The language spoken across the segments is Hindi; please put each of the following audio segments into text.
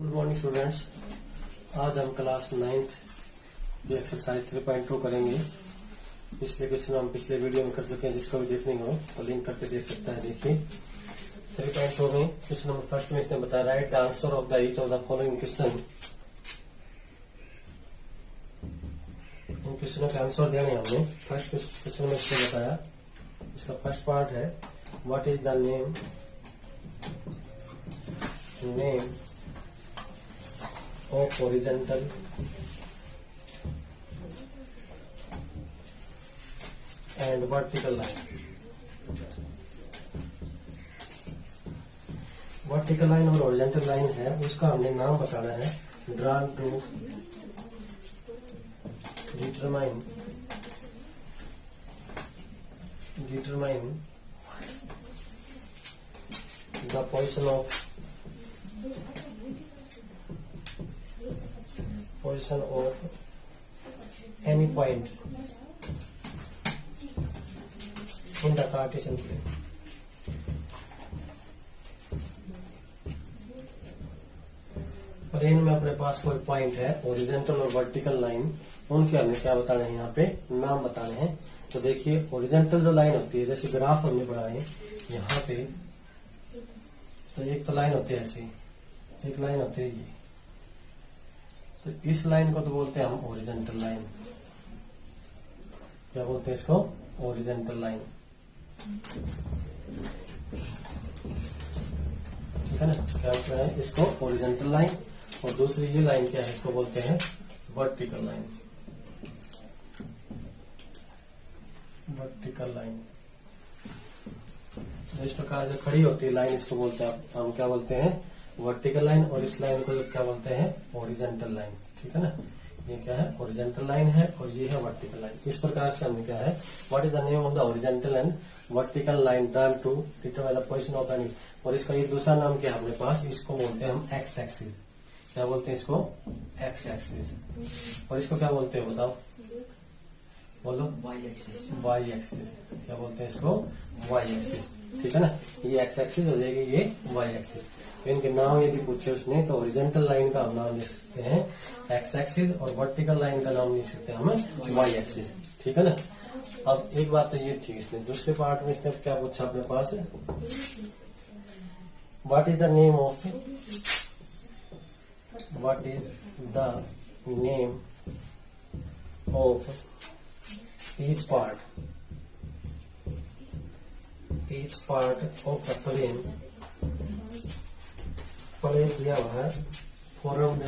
Good morning students. आज हम क्लास 9th की एक्सरसाइज 3.2 करेंगे। पिछले क्वेश्चन हम पिछले वीडियो में कर चुके हैं, जिसको भी देखने हो तो लिंक करके देख सकता है। देखिए 3.2 में क्वेश्चन नंबर फर्स्ट में इसने बताया write the answer of the each of the following question. इन क्वेश्चनों के आंसर देने हमने। फर्स्ट क्वेश्चन में इसने बताया, इसका फर्स्ट पार्ट है what is the name of horizontal and vertical line। Vertical line और हॉरिजॉन्टल लाइन है, उसका हमने नाम बताना है। Draw to determine the position of any point in the Cartesian plane। Plane में अपने पास कोई पॉइंट है, हॉरिजॉन्टल और वर्टिकल लाइन, उनके हमने क्या बताना है, यहाँ पे नाम बताने हैं। तो देखिए हॉरिजॉन्टल जो लाइन होती है, जैसे ग्राफ हमने बनाए यहाँ पे, तो एक तो लाइन होती है ऐसी, एक लाइन होती है ये, तो इस लाइन को तो बोलते हैं हम हॉरिजॉन्टल लाइन। क्या बोलते हैं इसको? Horizontal line. ठीक है ना, क्या होता है इसको? Horizontal line. और दूसरी ये लाइन क्या है, इसको बोलते हैं वर्टिकल लाइन। वर्टिकल लाइन इस प्रकार से खड़ी होती है लाइन, इसको बोलते हैं हम क्या बोलते हैं? Vertical line. और इस लाइन को क्या बोलते हैं? Horizontal line. ठीक है ना, ये क्या है? हॉरिजॉन्टल लाइन है और ये है वर्टिकल लाइन। इस प्रकार से हमने क्या है, what is the name of the horizontal and vertical line drawn to determine the position of any. और इसका ये दूसरा नाम क्या है अपने पास, इसको बोलते हैं हम एक्स एक्सिस। क्या बोलते हैं इसको? X axis. और इसको क्या बोलते हैं बताओ, बोलो? Y axis. Y axis. क्या बोलते हैं इसको? Y axis. ठीक है ना, ये एक्स एक्सिस हो जाएगी, ये वाई एक्सिस। तो इनके नाम यदि पूछे उसने, तो हॉरिजॉन्टल लाइन का हम नाम लिख सकते हैं एक्स एक्सिस और वर्टिकल लाइन का नाम लिख सकते हैं हम वाई एक्सिस। ठीक है ना। अब एक बात तो ये थी, इसने दूसरे पार्ट में इसने क्या पूछा अपने पास, what is the name of each part of the plane. Plane दिया हुआ है formed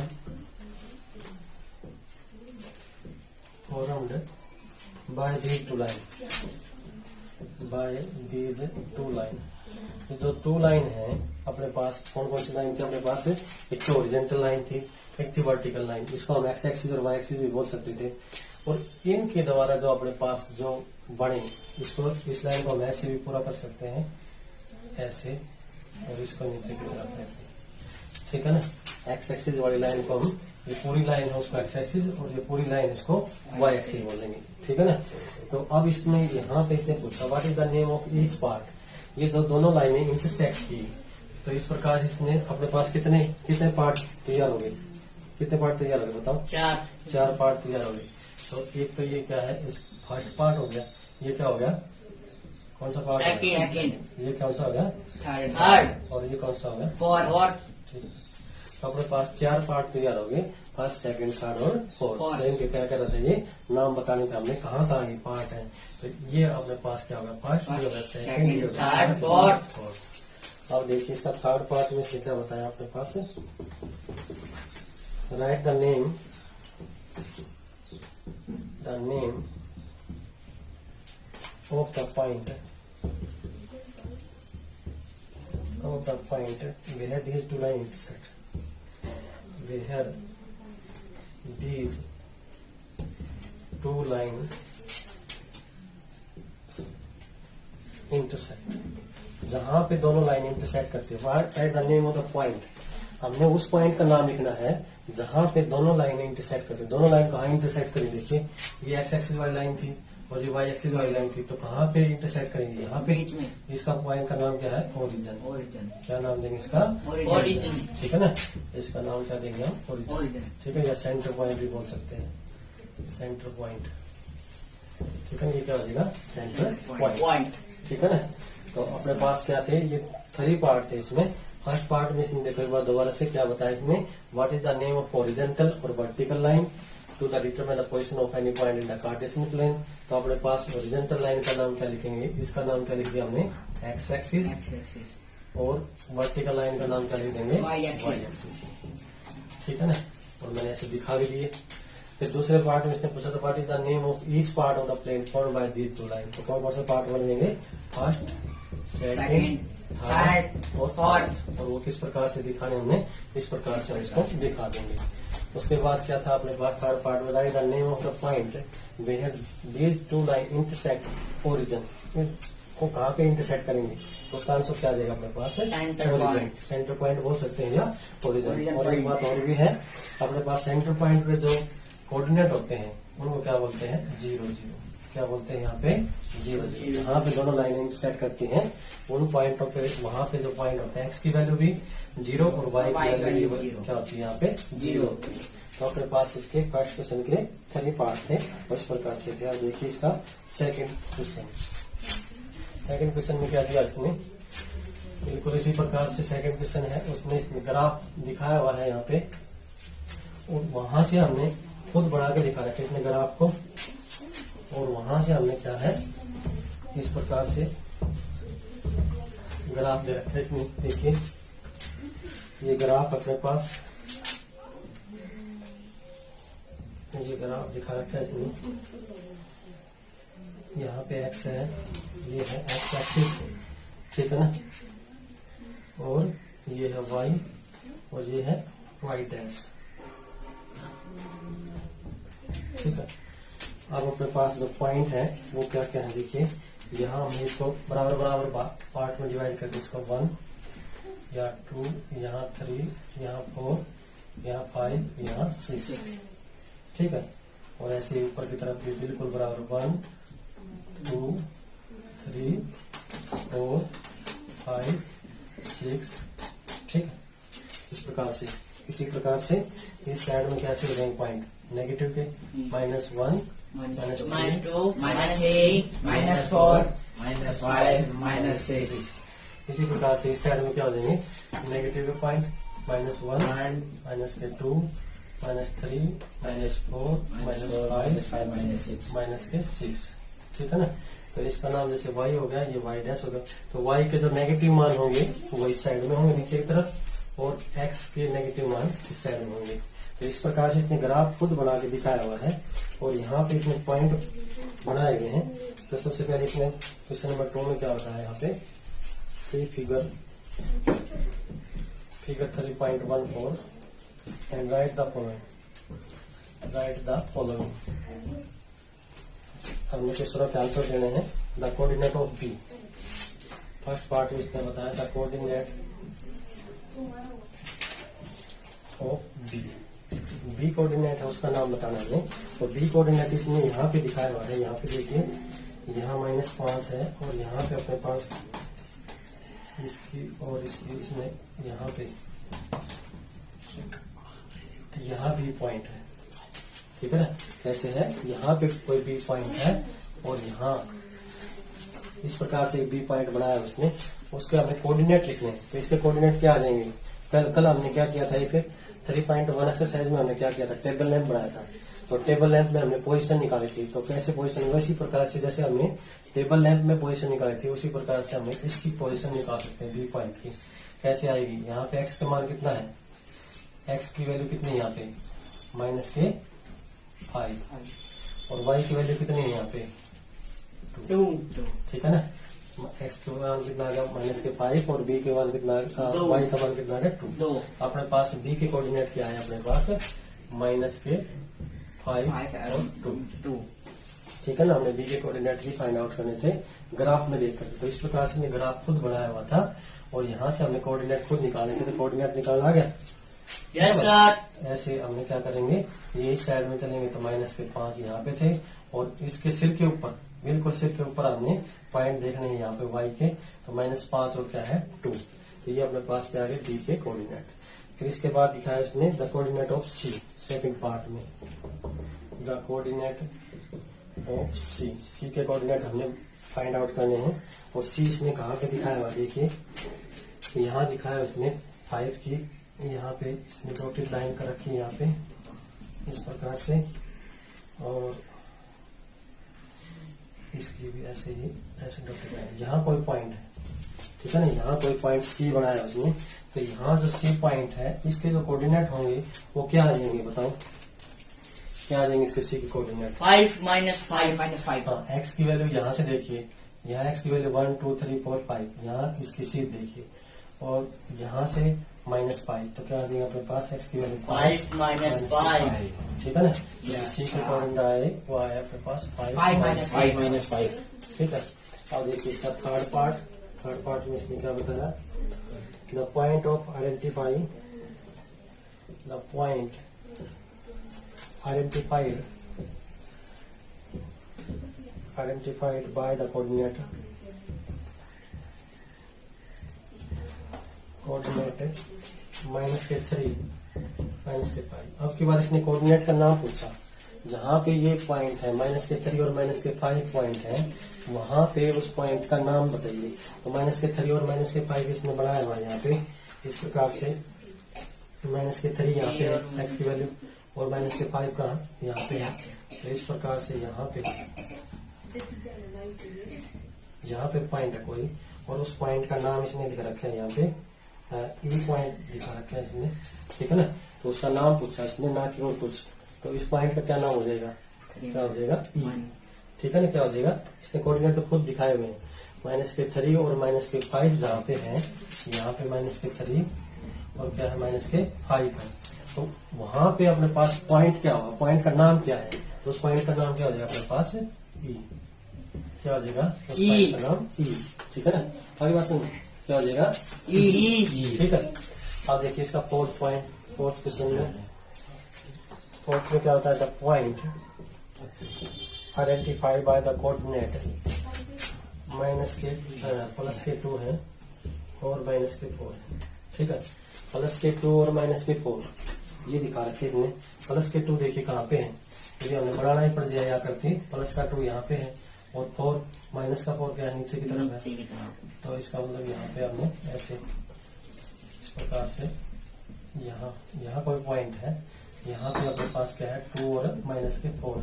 by these two line. ये जो टू लाइन है अपने पास, कौन कौन सी लाइन थी अपने पास? एक तो हॉरिजॉन्टल लाइन थी, एक थी वर्टिकल लाइन। इसको हम एक्स एक्सिस और वाई एक्सिस भी बोल सकते थे। और इनके द्वारा जो अपने पास जो बने, इसको इस लाइन को हम ऐसे भी पूरा कर सकते हैं, ऐसे, और इसको नीचे की तरफ ऐसे। ठीक है ना, एक्स एक्सिस वाली लाइन को हम, ये पूरी लाइन है उसको एक्स एक्सिस, और ये पूरी लाइन इसको वाई एक्सिस बोलेंगे। ठीक है ना। तो अब इसमें यहाँ पे इसने पूछा what is the name of each part. ये जो दोनों लाइनें इंटरसेक्ट की, तो इस प्रकार इसने अपने पास कितने पार्ट तैयार हो गए? कितने पार्ट तैयार हो गए बताओ? चार पार्ट तैयार हो गए। तो एक तो ये क्या है, इस फर्स्ट पार्ट हो गया। ये क्या हो गया? कौन सा पार्ट? ये कौन सा हो गया? थर्ड। और ये कौन सा हो गया? फोर्थ। ठीक है, तो अपने पास चार पार्ट तैयार हो गए, फर्स्ट, सेकंड, थर्ड और फोर्थ। तो इनके क्या करना चाहिए, नाम बताने थे हमने, कहाँ से आगे पार्ट है। तो ये अपने पास क्या होगा? फर्स्ट, ये होगा सेकंड, ये होगा थर्ड, फोर्थ। अब देखिए इसका थर्ड पार्ट में से क्या बताया अपने पास, write the name of the point where these two lines intersect। where these two lines intersect, जहां पे दोनों लाइन इंटरसेक्ट करती है। What is the name of the point. हमने उस पॉइंट का नाम लिखना है जहां पे दोनों लाइनें इंटरसेक्ट करती है। दोनों लाइन कहाँ इंटरसेक्ट करी? देखिए ये एक्स एक्सिस वाली लाइन थी और ये वाई एक्सिस वाली लाइन थी, तो कहाँ पे इंटरसेक्ट करेंगे? यहाँ पे। बीच में। इसका पॉइंट का नाम क्या है? ओरिजिन। ओरिजिन। क्या नाम देंगे इसका? ओरिजिन। ठीक है ना, इसका नाम क्या देंगे हम? ओरिजिन। ओरिजिन। ठीक है, या सेंटर पॉइंट भी बोल सकते हैं, सेंटर पॉइंट। ठीक है, ये क्या हो जाएगा? Centre point. ठीक है ना। तो अपने पास क्या थे? ये 3 पार्ट थे इसमें। फर्स्ट पार्ट में इसने देखो एक बार दोबारा से क्या बताया इसमें, what is the name of horizontal और vertical line to the determine the position of any point in the Cartesian plane. तो अपने पास हॉरिजॉन्टल लाइन का नाम क्या लिखेंगे? इसका नाम क्या लिख दिया हमने? X axis. और वर्टिकल लाइन का नाम क्या लिख देंगे? Y axis. ठीक है ना, और मैंने ऐसे दिखा भी दिए। फिर दूसरे पार्ट में इसने पूछा था what is the name of each part of the plane formed by these 2 line. तो कौन कौन से पार्ट बन देंगे? फर्स्ट, सेकंड, थर्ड और फोर्थ। और वो किस प्रकार से दिखाने हमने? इस प्रकार से हम इसको दिखा देंगे। उसके बाद क्या था अपने पास? थर्ड पार्ट में write the name of the point where these 2 line intersect origin. को कहाँ पे इंटरसेक्ट करेंगे? तो उसका आंसर क्या आ जाएगा अपने पास? ओरिजिन। सेंटर पॉइंट बोल सकते हैं या ओरिजिन। और एक बात और भी है, अपने पास सेंटर पॉइंट पे जो कोऑर्डिनेट होते हैं उनको क्या बोलते हैं? 0 0। क्या बोलते हैं यहाँ पे? 0 0। यहाँ पे दोनों लाइनें इंटरसेक्ट करती हैं, उन पॉइंटों पे वहां पे जो पॉइंट होता है एक्स की वैल्यू भी 0 और वाई की वैल्यू क्या होती है यहाँ पे? 0। तो अपने पास इसके फर्स्ट क्वेश्चन के 3 पार्ट थे और इस प्रकार से थे। अब देखिए इसका सेकंड क्वेश्चन। सेकंड क्वेश्चन में क्या दिया इसने? बिल्कुल इसी प्रकार से सेकंड क्वेश्चन है, उसमें इसमें ग्राफ दिखाया हुआ है यहाँ पे, और वहां से हमने खुद बढ़ा के दिखा रखा है इसने ग्राफ को, और वहां से हमने क्या है इस प्रकार से ग्राफ दे रखा है इसमें। देखिए ये ग्राफ अपने पास, ये ग्राफ दिखा रखा है इसमें। यहाँ पे एक्स है, ये है एक्स एक्सिस, ठीक है ना, और ये है वाई और ये है वाई डैश। ठीक है, अब अपने पास जो पॉइंट है वो क्या क्या है? देखिए यहाँ हमने इसको बराबर बराबर पार्ट में डिवाइड कर दिया। इसको 1 या 2, यहाँ 3, यहाँ 4, यहाँ 5, यहाँ 6। ठीक है, और ऐसे ऊपर की तरफ भी बिल्कुल बराबर 1 2 3 4 5 6। ठीक है, इस प्रकार से, इसी प्रकार से इस साइड में कैसे हो जाएंगे पॉइंट? नेगेटिव के -1 -2 -3 -4 -5 -6। इसी प्रकार से इस साइड में क्या हो जाएंगे? नेगेटिव के पॉइंट -1 -2 -3 -4 -5 -6 ठीक है ना। तो इसका नाम जैसे y हो गया, ये y डैश हो गया। तो y के जो नेगेटिव मान होंगे वो इस साइड में होंगे नीचे की तरफ, और x के नेगेटिव मान इस साइड में होंगे। तो इस प्रकार से इसने ग्राफ खुद बना के दिखाया हुआ है, और यहाँ पे इसमें पॉइंट बनाए गए हैं। तो सबसे पहले इसमें क्वेश्चन नंबर 2 में क्या होता है? यहाँ पे see figure 3.14 and write the following. हमने क्वेश्चन के आंसर देने हैं। The coordinate of B, first part में इसने बताया the coordinate of B coordinate है, उसका नाम बताना है। तो बी कोऑर्डिनेट इसमें यहाँ पे दिखाया हुआ है। यहाँ पे देखिए, यहाँ -5 है, और यहाँ पे अपने पास इसकी और इसकी, इसमें यहाँ पे यहाँ भी पॉइंट है। ठीक है ना, कैसे है? यहाँ पे कोई बी पॉइंट है, और यहाँ इस प्रकार से बी पॉइंट बनाया है उसने, उसके हमने कोऑर्डिनेट लिखने हैं। तो इसके कोऑर्डिनेट क्या आ जाएंगे? कल हमने क्या किया था? एक 3.1 एक्सरसाइज में हमने क्या किया था? टेबल लेंथ बनाया था। तो टेबल लेंथ में हमने पोजीशन निकाली थी। तो कैसे पोजीशन? वैसी प्रकार से जैसे हमने टेबल लेंथ में पोजीशन निकाली थी, उसी प्रकार से हमने इसकी पोजीशन निकाल सकते हैं बी पॉइंट की। कैसे आएगी? यहाँ पे एक्स का मान कितना है? एक्स की वैल्यू कितनी है यहाँ पे? -5, और वाई की वैल्यू कितनी है यहाँ पे? 2। ठीक है ना, एक्स के मान कितना आ गया? -5, और बी के मान कितना? वाई का मान कितना आ गया? 2। अपने पास बी के कोऑर्डिनेट क्या है? अपने पास -5 और 2। ठीक है ना, हमने बी के कोऑर्डिनेट ही फाइंड आउट करने थे ग्राफ में देखकर। तो इस प्रकार से ग्राफ खुद बनाया हुआ था, और यहाँ से हमने कोऑर्डिनेट खुद निकाले थे। तो कोऑर्डिनेट निकालना आ गया? Yes sir. ऐसे हमने क्या करेंगे? ये इस साइड में चलेंगे तो -5 यहाँ पे थे, और इसके सिर के ऊपर, बिल्कुल सिर के ऊपर हमने पॉइंट देखने हैं यहाँ पे y के, तो -5 और क्या है 2। तो ये अपने पास क्या आ गए डी के कोऑर्डिनेट। फिर इसके बाद दिखाया उसने the coordinate of C, second part में the coordinate of C, C के कोऑर्डिनेट हमने फाइंड आउट करने हैं। और सी इसने कहाँ पे दिखाया हुआ देखिए, यहाँ दिखाया उसने 5 की, यहाँ पे इसने डॉटेड लाइन कर रखी है यहाँ पे इस प्रकार से, और इसकी भी ऐसे ही ऐसे डॉटेड लाइन। यहाँ कोई पॉइंट है, ठीक है ना, यहाँ कोई पॉइंट सी बनाया उसने, तो यहाँ जो सी पॉइंट है इसके जो कोऑर्डिनेट होंगे वो क्या आ जाएंगे, बताओ क्या आ जाएंगे इसके सी के कोऑर्डिनेट? 5 - 5 - 5। हाँ, एक्स की वैल्यू यहाँ से देखिए, यहाँ एक्स की वैल्यू 1 2 3 4 5, यहाँ इसकी सी देखिए, और यहाँ से -5, तो क्या आ जाएगा अपने पास एक्स की वैल्यू 5 - 5। ठीक है ना। Yes, सी के sir. कोऑर्डिनेट आए वो आया अपने पास 5 5 - 5। ठीक है। अब देखिए इसका थर्ड पार्ट में इसने क्या बताया, the point of identify, the point identified by the coordinate -3 -5। अब की बार इसने कोऑर्डिनेट का नाम पूछा, जहाँ पे ये पॉइंट है -3 और -5 पॉइंट है, वहां पे उस पॉइंट का नाम बताइए। तो -3 और -5 इसने बनाया हुआ यहाँ पे इस प्रकार से, -3 यहाँ पे है एक्स की वैल्यू, और -5 कहाँ यहाँ पे है। तो इस प्रकार से यहाँ पे पॉइंट है कोई, और उस पॉइंट का नाम इसने लिख रखा है यहाँ पे ई पॉइंट लिखा रखा है इसने, ठीक है ना। तो उसका नाम पूछा इसने, ना कि और कुछ। तो इस पॉइंट का क्या नाम हो जाएगा, क्या हो जाएगा ई, ठीक है ना। क्या हो जाएगा, इसने कोऑर्डिनेट तो खुद दिखाए हुए हैं, -3 और -5 जहाँ पे है, यहाँ पे -3 और क्या है -5 है। तो वहां पे अपने पास पॉइंट क्या होगा, पॉइंट का नाम क्या है, तो उस पॉइंट का नाम क्या हो जाएगा अपने पास ई, क्या हो जाएगा उस पॉइंट का नाम ई, ठीक है ना। आगे बात सुनिए, क्या हो जाएगा ई, ठीक है। अब देखिए इसका फोर्थ क्वेश्चन में, फोर्थ में क्या होता है, the point identified by the coordinate -+2 है और -4 है, ठीक है। +2 और -4 ये दिखा रखे इसने। +2 देखिए कहाँ पे है, यदि हमने बढ़ाना ही पड़ जाए या करती, +2 यहाँ पे है, और 4 -4 क्या है नीचे की तरफ है। तो इसका मतलब यहाँ पे हमने ऐसे इस प्रकार से, यहाँ कोई पॉइंट है, यहाँ पे अपने पास क्या है 2 और -4 है,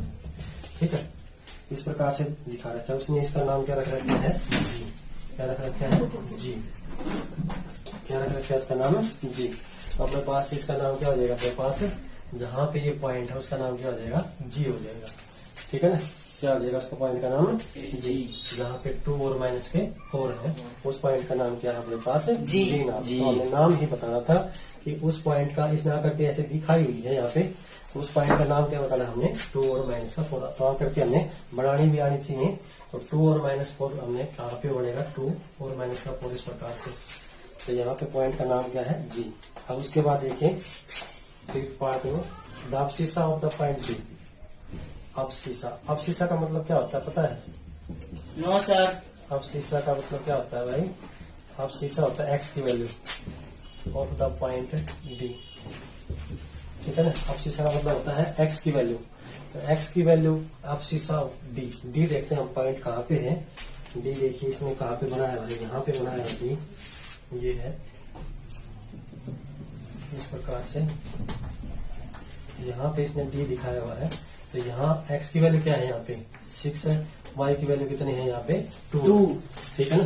ठीक है। इस प्रकार से दिखा रखा है उसने। इसका नाम क्या रख रखा है, जी, क्या रख रखा है जी, क्या रख रखा है इसका नाम जी। तो अपने पास इसका नाम क्या हो जाएगा, अपने पास जहाँ पे ये पॉइंट है उसका नाम क्या हो जाएगा, जी हो जाएगा, ठीक है ना। क्या हो जाएगा उसका पॉइंट का नाम जी, जहाँ पे 2 और -4 है उस पॉइंट का नाम क्या है अपने पास जी नाम। तो हमें नाम ही बताना था कि उस पॉइंट का, इसने आकर ऐसे दिखाई हुई है यहाँ पे, तो उस पॉइंट का नाम क्या बताना हमने 2 और -4। तो आकर के हमने बनानी भी आनी चाहिए। तो 2 और -4 हमने कहाँ पे बढ़ेगा, 2 और -4 इस प्रकार से। तो यहाँ पे पॉइंट का नाम क्या है जी। अब उसके बाद देखिए फिफ्थ पार्ट में, the abscissa of the point B. Abscissa का मतलब क्या होता है पता है? No sir. अब्सिस्सा का मतलब क्या होता है भाई? अब्सिस्सा होता है एक्स की value of the point D, ठीक है ना। अब्सिस्सा का मतलब होता है एक्स की वैल्यू। तो एक्स की वैल्यू अब्सिस्सा डी, डी देखते हैं हम पॉइंट कहाँ पे है। डी देखिए इसमें कहाँ पे बनाया है, यहाँ पे बनाया है डी, ये है इस प्रकार से, यहाँ पे इसने डी दिखाया हुआ है। तो यहाँ x की वैल्यू क्या है, यहाँ पे 6 है, y की वैल्यू कितनी है यहाँ पे 2, ठीक है ना।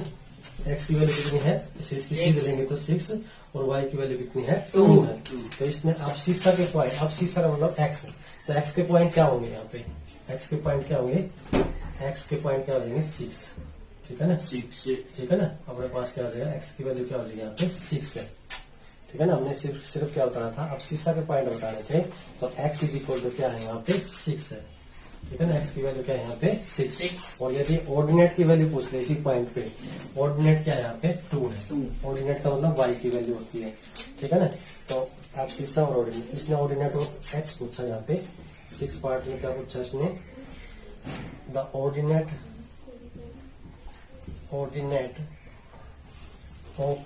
x की वैल्यू कितनी है, इसे इसकी सीधे लेंगे तो 6 और y की वैल्यू कितनी है 2 है। तो इसने अब्सिस्सा के पॉइंट, अब्सिस्सा का मतलब x, तो x के पॉइंट क्या होंगे यहाँ पे, x के पॉइंट क्या होंगे, x के पॉइंट क्या हो जाएंगे 6, ठीक है ना, 6, ठीक है ना। अपने पास क्या हो जाएगा, x की वैल्यू क्या हो जाएगी यहाँ पे 6 है, ठीक है ना। हमने सिर्फ क्या बताना था, अब्सिस्सा के पॉइंट बताने थे। तो x इज इक्वल टू क्या है यहाँ पे 6 है, ठीक है ना। x की वैल्यू क्या है यहाँ पे 6। और यदि ऑर्डिनेट की वैल्यू पूछ ले इसी पॉइंट पे, ऑर्डिनेट क्या है यहाँ पे 2 है। ऑर्डिनेट का मतलब y की वैल्यू होती है, ठीक है ना। तो अब्सिस्सा और ऑर्डिनेट, इसने ऑर्डिनेट और x पूछा यहाँ पे 6 पार्ट में। क्या पूछा इसने, the ordinate of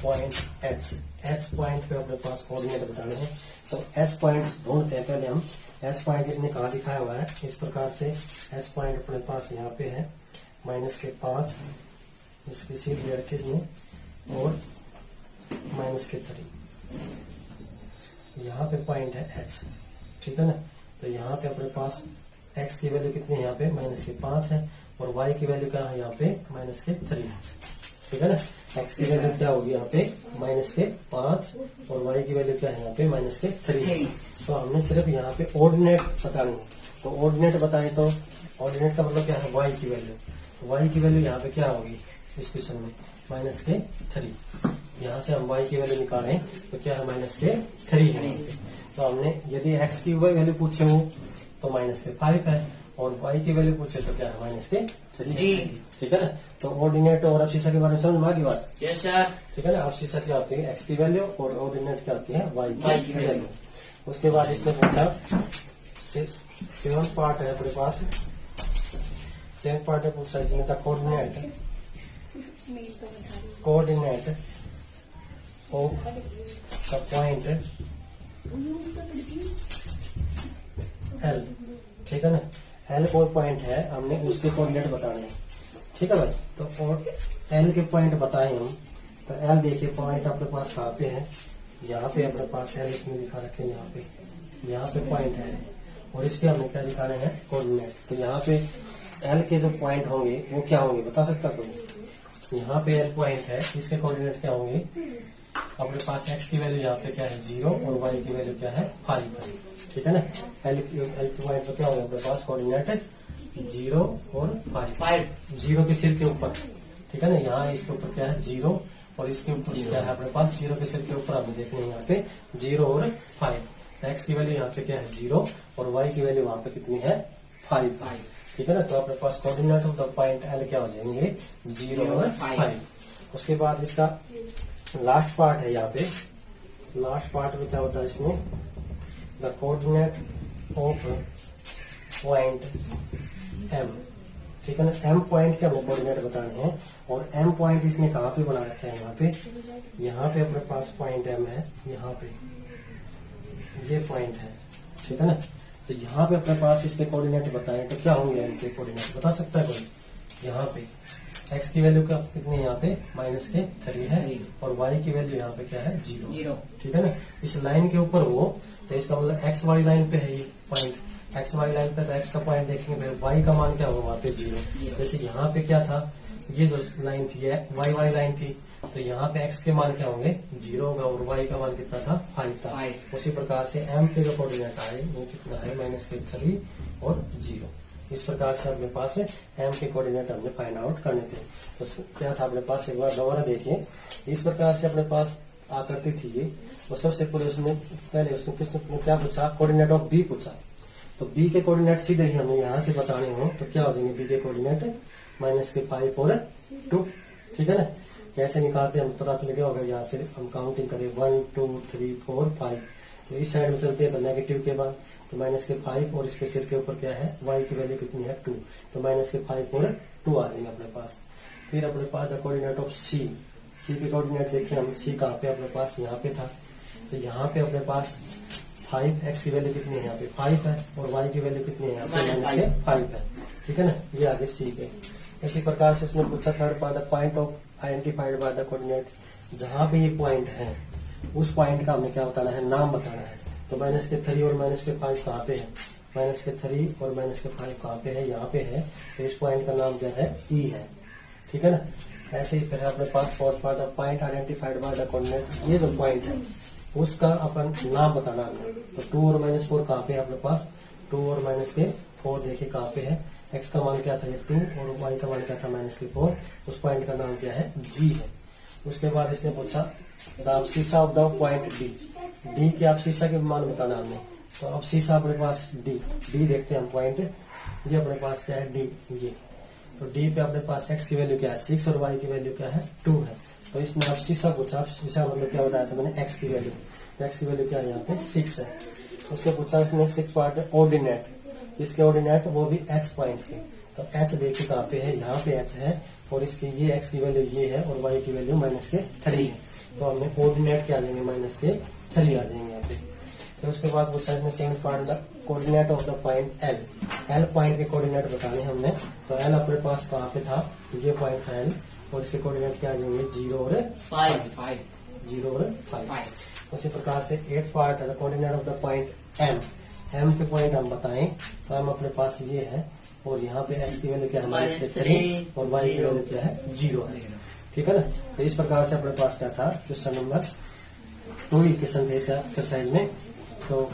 point H point पे अपने पास कोऑर्डिनेट बताने हैं। तो एच पॉइंट ढूंढते हैं। पहले हम एच पॉइंट इसने कहा दिखाया हुआ है, इस प्रकार से एच पॉइंट अपने पास यहाँ पे है -5, इसकी सीधी रखी इसने, और -3 यहाँ पे पॉइंट है एच, ठीक है ना। तो यहाँ पे अपने पास एक्स की वैल्यू कितनी है, यहाँ पे -5 है, और वाई की वैल्यू क्या है, यहाँ पे -3 है, ठीक है ना। एक्स की वैल्यू क्या होगी यहाँ पे -5, और वाई की वैल्यू क्या है यहाँ पे -3। तो हमने सिर्फ यहाँ पे ऑर्डिनेट बतानी है। तो ऑर्डिनेट बताए तो ऑर्डिनेट का मतलब क्या है, वाई की वैल्यू। तो वाई की वैल्यू यहाँ पे क्या होगी इस क्वेश्चन में -3। यहाँ से हम y की वैल्यू निकालें तो क्या है -3 है। तो हमने यदि x की वैल्यू पूछे हो तो -5 है, और y की वैल्यू पूछे तो क्या है -3, ठीक है ना। तो ऑर्डिनेट और अवशिष्ट के बारे में समझ में आ गई बात। Yes sir. ठीक है ना। अवशिष्ट क्या होती है, x की वैल्यू, और ऑर्डिनेट क्या होती है, y की वैल्यू। उसके बाद इसने पूछा 7 पार्ट है अपने पास, 7 पार्ट है पूछा जिसमें था coordinate of the point L, ठीक है ना। L कोई पॉइंट है, हमने उसके कोऑर्डिनेट बताने हैं, ठीक है भाई। तो और L के पॉइंट बताए हम। तो L देखिए पॉइंट अपने पास कहाँ पे है, यहाँ पे अपने पास L इसमें लिखा रखे, यहाँ पे पॉइंट है, और इसके हमने क्या दिखाने हैं, कोऑर्डिनेट। तो यहाँ पे L के जो पॉइंट होंगे वो क्या होंगे बता सकता कोई। यहाँ पे L पॉइंट है, इसके कोऑर्डिनेट क्या होंगे, अपने पास x की वैल्यू यहाँ पे क्या है 0, और y की वैल्यू क्या है 5 है, ठीक है ना। L के पॉइंट पे क्या होगा अपने पास कोऑर्डिनेट 0 और 5, 0 के सिर के ऊपर, ठीक है ना। यहाँ इसके ऊपर क्या है 0, और इसके ऊपर क्या है अपने पास 0 के सिर के ऊपर हमें देखने हैं यहाँ पे 0 और 5। x की वैल्यू यहाँ पे क्या है 0, और y की वैल्यू वहाँ पे कितनी है 5, ठीक है ना। तो अपने पास coordinate of the point L क्या हो जाएंगे 0 और 5। उसके बाद इसका लास्ट पार्ट है, यहाँ पे लास्ट पार्ट में क्या होता है इसमें, the coordinate of point M, ठीक है ना। M पॉइंट के हमें कोऑर्डिनेट बताने हैं, और M पॉइंट इसने कहाँ पे बना रखा है, यहाँ पे अपने पास पॉइंट M है, यहाँ पे ये पॉइंट है, ठीक है ना। तो यहाँ पे अपने पास इसके कोऑर्डिनेट बताए तो क्या होंगे M के कोऑर्डिनेट बता सकता है कोई। यहाँ पे x की वैल्यू क्या कितनी है, यहाँ पे -3 है, और y की वैल्यू यहाँ पे क्या है 0, ठीक है ना। इस लाइन के ऊपर हो तो इसका मतलब x वाली लाइन पे है ये पॉइंट, x वाली लाइन पे तो x का पॉइंट देखेंगे, फिर y का मान क्या होगा वहाँ पे 0। जैसे यहाँ पे क्या था, ये जो लाइन थी y वाली लाइन थी, तो यहाँ पे x के मान क्या होंगे 0 होगा, और y का मान कितना था 5 था। उसी प्रकार से m के जो कोऑर्डिनेट आए वो कितना है -3 और 0। इस प्रकार से अपने पास m के कोऑर्डिनेट हमने फाइंड आउट करने थे। तो क्या था अपने पास, एक बार दोबारा देखिए। इस प्रकार से अपने पास आकृति थी ये, और सबसे पहले उसने किसने क्या पूछा, कोऑर्डिनेट ऑफ b पूछा। तो b के कोऑर्डिनेट सीधे ही हमें यहाँ से बताने हो तो क्या हो जाएंगे, b के कोऑर्डिनेट -5 और 2, ठीक है ना। कैसे निकालते हैं हम पता चल गया होगा, यहाँ से हम काउंटिंग करें 1 2 3 4 5। तो इस साइड में चलते हैं तो नेगेटिव के बाद तो -5, और इसके सिर के ऊपर क्या है y की वैल्यू कितनी है 2, तो -5 और 2 आ जाएंगे अपने पास। फिर अपने पास द कोऑर्डिनेट ऑफ c के कोऑर्डिनेट देखिए हम, c कहाँ पे अपने पास यहाँ पे था, तो यहाँ पे अपने पास 5, x की वैल्यू कितनी है यहाँ पे 5 है, और y की वैल्यू कितनी है यहाँ पे -5 है, ठीक है ना। ये आगे c के। इसी प्रकार से उसने पूछा third part the point of identified by the coordinate, जहां पे ये पॉइंट है उस पॉइंट का हमने क्या बताना है, नाम बताना है। तो -3 और -5 कहाँ पे है, -3 और -5 कहाँ पे है, यहाँ पे है। तो इस पॉइंट का नाम क्या है E है, ठीक है ना। ऐसे ही फिर अपने पास fourth part of point identified by the coordinate, ये जो पॉइंट है उसका अपन नाम बताना हमने। तो 2 और -4 कहाँ पे है अपने पास, 2 और -4 देखिए कहाँ पे है। x का मान क्या था ये 2, और y का मान क्या था -4। उस पॉइंट का नाम क्या है G है। उसके बाद इसने पूछा the abscissa of the point D के अब्सिसा के मान बताना हमने। तो अब्सिसा अपने पास D देखते हैं हम पॉइंट, ये अपने पास क्या है D, ये तो D पे अपने पास x की वैल्यू क्या है 6, और y की वैल्यू क्या है 2 है। तो इसने अब्सिसा पूछा, अब्सिसा मतलब क्या बताया था मैंने, x की वैल्यू, तो x की वैल्यू क्या है यहाँ पे 6 है। उसके पूछा इसने 6 पार्ट ऑर्डिनेट, इसके ऑर्डिनेट वो भी एच पॉइंट के। तो एच देखिए कहाँ पे है, यहाँ पे एच है और इसकी ये एक्स की वैल्यू ये है और वाई की वैल्यू -3। तो हमने कोऑर्डिनेट क्या लेंगे, -3 आ जाएंगे यहाँ पे। फिर उसके बाद पूछा है इसमें second part coordinate of the point L. L point के कोऑर्डिनेट बताने हमने। तो एल अपने पास कहाँ पे था, ये पॉइंट था एल और इसके कोऑर्डिनेट क्या आ जाएंगे 0 और 5। 0 और 5। उसी प्रकार से 8 पार्ट है coordinate of the point M. M के पॉइंट हम बताएं तो एम अपने पास ये है और यहाँ पे एक्स की वैल्यू क्या है -3 और वाई की वैल्यू क्या है 0 है। ठीक है ना। तो इस प्रकार से अपने पास क्या था, क्वेश्चन नंबर 2 क्वेश्चन थे इस एक्सरसाइज में। तो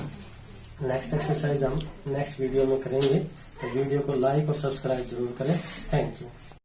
नेक्स्ट एक्सरसाइज हम नेक्स्ट वीडियो में करेंगे। तो वीडियो को लाइक और सब्सक्राइब जरूर करें। Thank you.